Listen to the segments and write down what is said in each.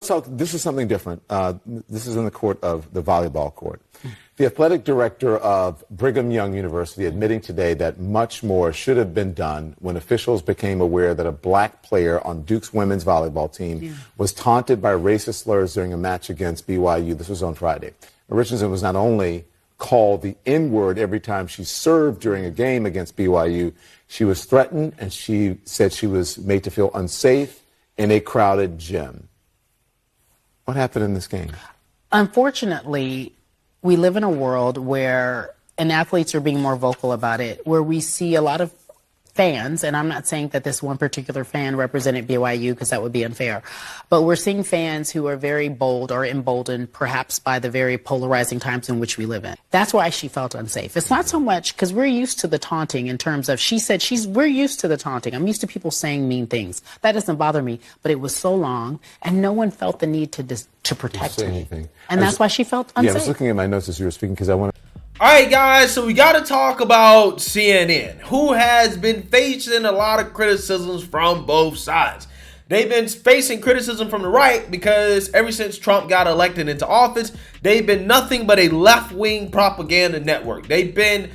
So this is something different. This is in the court of the volleyball court. The athletic director of Brigham Young University admitting today that much more should have been done when officials became aware that a black player on Duke's women's volleyball team was taunted by racist slurs during a match against BYU. This was on Friday. Richardson was not only called the N-word every time she served during a game against BYU, she was threatened and she said she was made to feel unsafe in a crowded gym. What happened in this game? Unfortunately, we live in a world where, and athletes are being more vocal about it, where we see a lot of fans, and I'm not saying that this one particular fan represented BYU because that would be unfair, but we're seeing fans who are very bold or emboldened perhaps by the very polarizing times in which we live in. That's why she felt unsafe. It's not so much because we're used to the taunting in terms of, she said we're used to the taunting. I'm used to people saying mean things. That doesn't bother me, but it was so long and no one felt the need to protect me. And that's why she felt unsafe. Yeah, I was looking at my notes as you were speaking because I want to. All right, guys, so we got to talk about CNN, who has been facing a lot of criticisms from both sides. They've been facing criticism from the right because ever since Trump got elected into office, they've been nothing but a left-wing propaganda network. They've been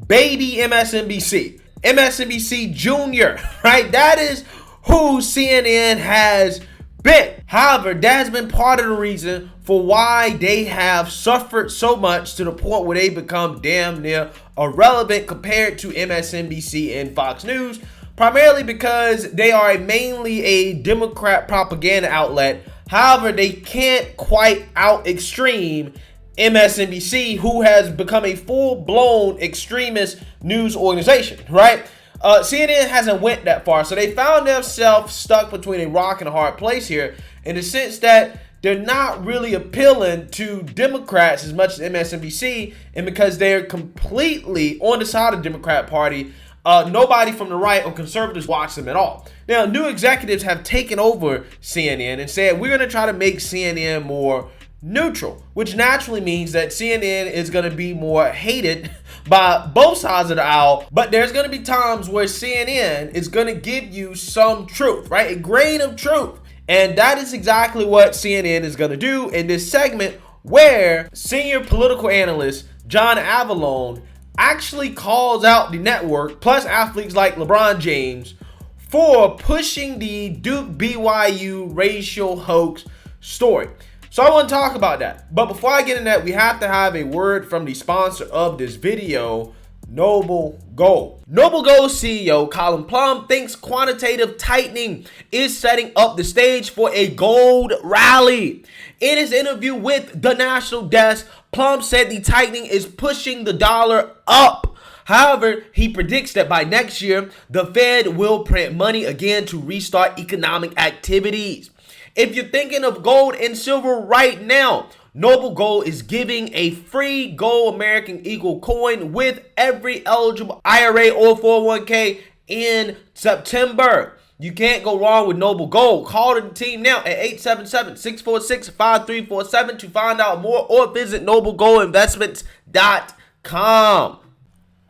baby MSNBC, MSNBC Junior, right? That is who CNN has been. However, that has been part of the reason for why they have suffered so much to the point where they become damn near irrelevant compared to MSNBC and Fox News, primarily because they are mainly a Democrat propaganda outlet. However, they can't quite out extreme MSNBC, who has become a full-blown extremist news organization, right? CNN hasn't went that far, so they found themselves stuck between a rock and a hard place here in the sense that they're not really appealing to Democrats as much as MSNBC, and because they're completely on the side of the Democrat Party, nobody from the right or conservatives watch them at all. Now, new executives have taken over CNN and said, we're going to try to make CNN more neutral, which naturally means that CNN is going to be more hated by both sides of the aisle, but there's going to be times where CNN is going to give you some truth, right? A grain of truth. And that is exactly what CNN is going to do in this segment, where senior political analyst John Avlon actually calls out the network, plus athletes like LeBron James, for pushing the Duke-BYU racial hoax story. So I want to talk about that. But before I get into that, we have to have a word from the sponsor of this video, Noble Gold. Noble Gold CEO Colin Plum thinks quantitative tightening is setting up the stage for a gold rally. In his interview with the National Desk, Plum said the tightening is pushing the dollar up. However, he predicts that by next year, the Fed will print money again to restart economic activities. If you're thinking of gold and silver right now, Noble Gold is giving a free Gold American Eagle coin with every eligible IRA or 401k in September. You can't go wrong with Noble Gold. Call the team now at 877-646-5347 to find out more, or visit noblegoldinvestments.com.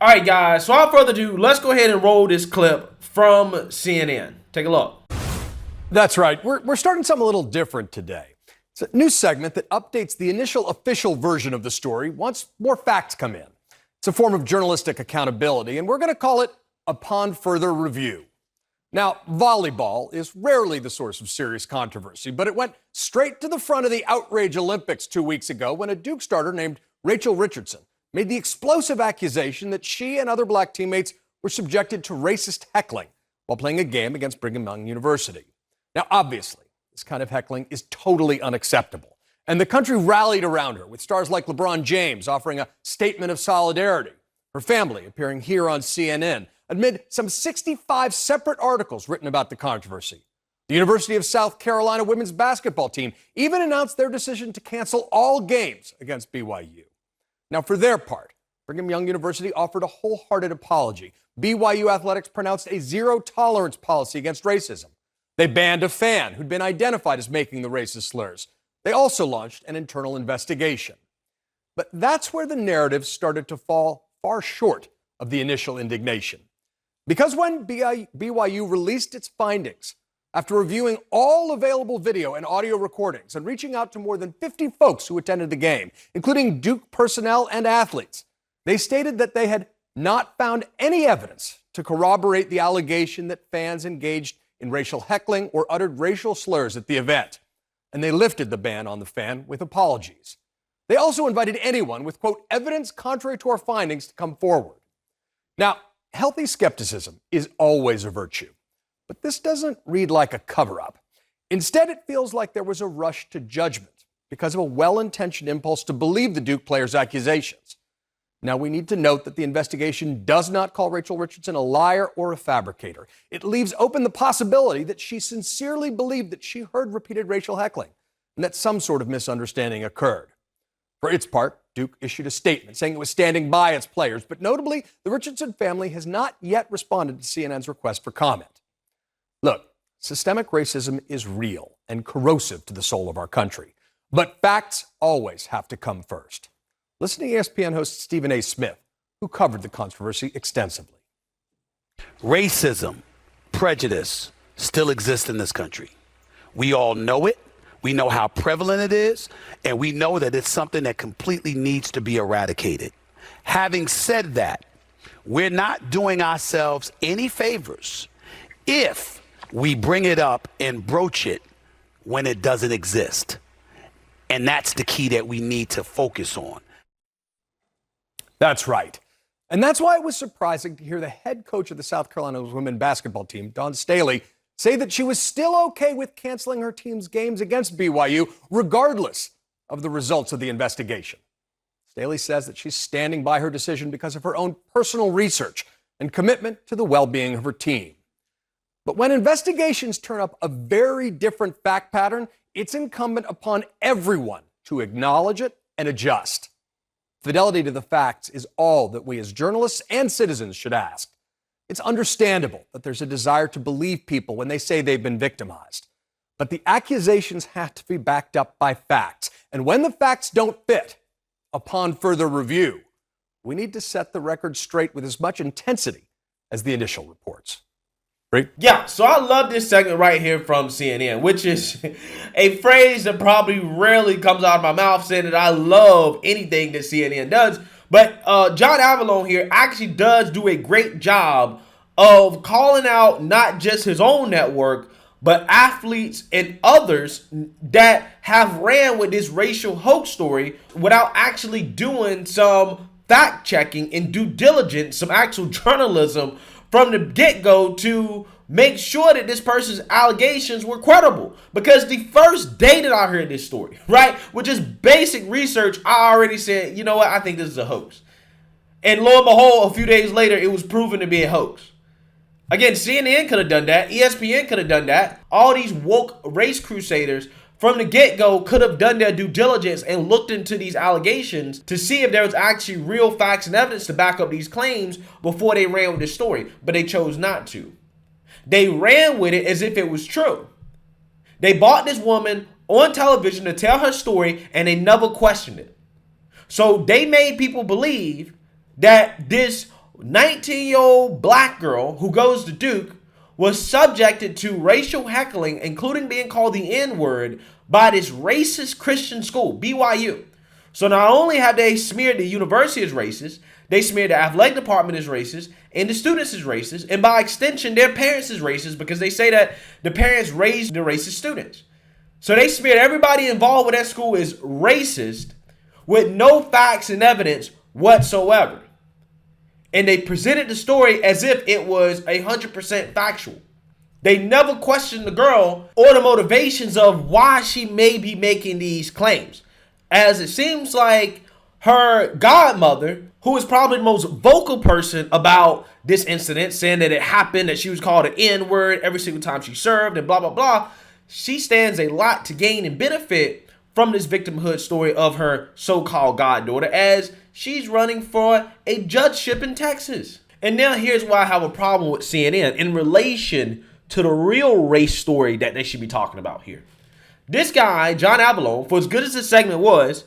All right, guys, so without further ado, let's go ahead and roll this clip from CNN. Take a look. That's right. We're starting something a little different today. It's a new segment that updates the initial official version of the story once more facts come in. It's a form of journalistic accountability, and we're going to call it Upon Further Review. Now, volleyball is rarely the source of serious controversy, but it went straight to the front of the outrage Olympics 2 weeks ago when a Duke starter named Rachel Richardson made the explosive accusation that she and other black teammates were subjected to racist heckling while playing a game against Brigham Young University. Now, obviously, this kind of heckling is totally unacceptable, and the country rallied around her, with stars like LeBron James offering a statement of solidarity, her family appearing here on CNN, amid some 65 separate articles written about the controversy. The University of South Carolina women's basketball team even announced their decision to cancel all games against BYU. Now, for their part, Brigham Young University offered a wholehearted apology. BYU Athletics pronounced a zero-tolerance policy against racism. They banned a fan who'd been identified as making the racist slurs. They also launched an internal investigation. But that's where the narrative started to fall far short of the initial indignation. Because when BYU released its findings, After reviewing all available video and audio recordings and reaching out to more than 50 folks who attended the game, including Duke personnel and athletes, they stated that they had not found any evidence to corroborate the allegation that fans engaged in racial heckling or uttered racial slurs at the event. And they lifted the ban on the fan with apologies. They also invited anyone with, quote, evidence contrary to our findings to come forward. Now, healthy skepticism is always a virtue, but this doesn't read like a cover-up. Instead, it feels like there was a rush to judgment because of a well-intentioned impulse to believe the Duke player's accusations. Now, we need to note that the investigation does not call Rachel Richardson a liar or a fabricator. It leaves open the possibility that she sincerely believed that she heard repeated racial heckling and that some sort of misunderstanding occurred. For its part, Duke issued a statement saying it was standing by its players, but notably, the Richardson family has not yet responded to CNN's request for comment. Look, systemic racism is real and corrosive to the soul of our country, but facts always have to come first. Listen to ESPN host Stephen A. Smith, who covered the controversy extensively. Racism, prejudice still exists in this country. We all know it. We know how prevalent it is, and we know that it's something that completely needs to be eradicated. Having said that, we're not doing ourselves any favors if we bring it up and broach it when it doesn't exist. And that's the key that we need to focus on. That's right. And that's why it was surprising to hear the head coach of the South Carolina women's basketball team, Dawn Staley, say that she was still okay with canceling her team's games against BYU, regardless of the results of the investigation. Staley says that she's standing by her decision because of her own personal research and commitment to the well-being of her team. But when investigations turn up a very different fact pattern, it's incumbent upon everyone to acknowledge it and adjust. Fidelity to the facts is all that we as journalists and citizens should ask. It's understandable that there's a desire to believe people when they say they've been victimized. But the accusations have to be backed up by facts. And when the facts don't fit, upon further review, we need to set the record straight with as much intensity as the initial reports. Yeah, so I love this segment right here from CNN, which is a phrase that probably rarely comes out of my mouth, saying that I love anything that CNN does. But John Avlon here actually does do a great job of calling out not just his own network, but athletes and others that have ran with this racial hoax story without actually doing some fact checking and due diligence, some actual journalism from the get-go to make sure that this person's allegations were credible. Because the first day that I heard this story, right, with just basic research, I already said, you know what, I think this is a hoax. And lo and behold, a few days later, it was proven to be a hoax. Again, CNN could have done that. ESPN could have done that. All these woke race crusaders from the get-go could have done their due diligence and looked into these allegations to see if there was actually real facts and evidence to back up these claims before they ran with this story. But they chose not to. They ran with it as if it was true. They bought this woman on television to tell her story, and they never questioned it. So they made people believe that this 19-year-old black girl who goes to Duke was subjected to racial heckling, including being called the N-word by this racist Christian school, BYU. So not only have they smeared the university as racist, they smeared the athletic department as racist, and the students as racist, and by extension, their parents as racist because they say that the parents raised the racist students. So they smeared everybody involved with that school as racist with no facts and evidence whatsoever. And they presented the story as if it was 100% factual. They never questioned the girl or the motivations of why she may be making these claims. As it seems like her godmother, who is probably the most vocal person about this incident, saying that it happened, that she was called an N-word every single time she served and blah, blah, blah. She stands a lot to gain and benefit from this victimhood story of her so-called goddaughter as she's running for a judgeship in Texas. And now here's why I have a problem with CNN in relation to the real race story that they should be talking about here. This guy, John Avlon, for as good as this segment was,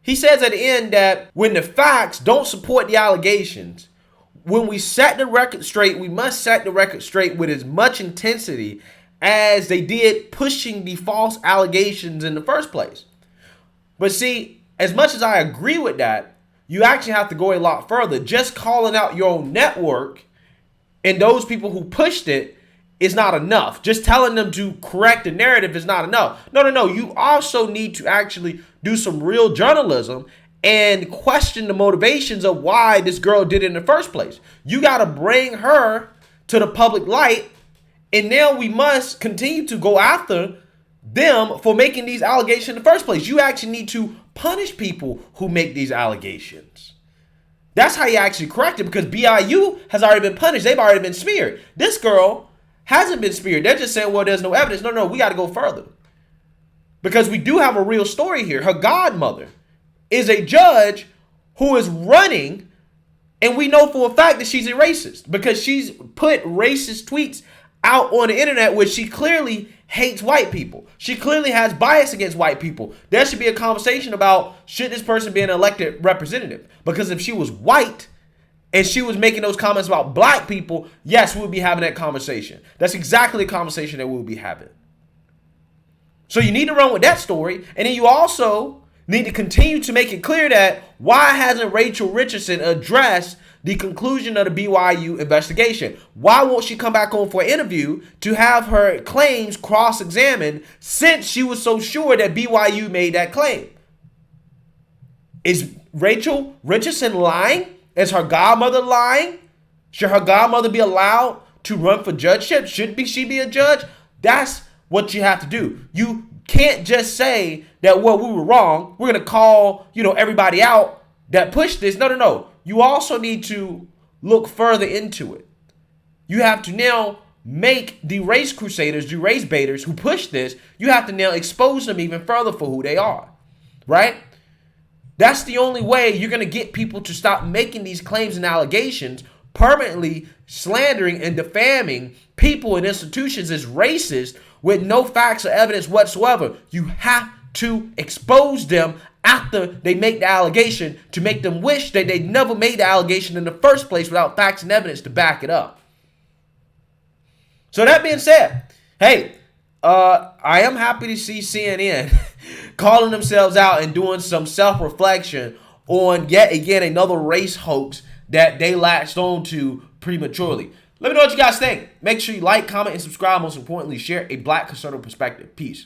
he says at the end that when the facts don't support the allegations, when we set the record straight, we must set the record straight with as much intensity as they did pushing the false allegations in the first place. But see, as much as I agree with that, you actually have to go a lot further. Just calling out your own network and those people who pushed it is not enough. Just telling them to correct the narrative is not enough. No. You also need to actually do some real journalism and question the motivations of why this girl did it in the first place. You got to bring her to the public light, and now we must continue to go after them for making these allegations in the first place. You actually need to punish people who make these allegations. That's how you actually correct it, because BYU has already been punished. They've already been smeared. This girl hasn't been smeared. They're just saying, well, there's no evidence. No, we got to go further. Because we do have a real story here. Her godmother is a judge who is running, and we know for a fact that she's a racist because she's put racist tweets out on the internet where she clearly hates white people. She clearly has bias against white people. There should be a conversation about, should this person be an elected representative? Because if she was white and she was making those comments about black people, yes, we'll be having that conversation. That's exactly the conversation that we'll be having. So you need to run with that story. And then you also need to continue to make it clear that why hasn't Rachel Richardson addressed the conclusion of the BYU investigation? Why won't she come back on for an interview to have her claims cross-examined since she was so sure that BYU made that claim? Is Rachel Richardson lying? Is her godmother lying? Should her godmother be allowed to run for judgeship? She be a judge? That's what you have to do. You can't just say that, well, we were wrong. We're going to call, everybody out that pushed this. No. You also need to look further into it. You have to now make the race crusaders, the race baiters who push this, you have to now expose them even further for who they are, right? That's the only way you're going to get people to stop making these claims and allegations, permanently slandering and defaming people and institutions as racist with no facts or evidence whatsoever. You have to expose them after they make the allegation to make them wish that they never made the allegation in the first place without facts and evidence to back it up. So that being said, hey, I am happy to see CNN calling themselves out and doing some self-reflection on yet again another race hoax that they latched on to prematurely. Let me know what you guys think. Make sure you like, comment, and subscribe. Most importantly, share a Black conservative perspective. Peace.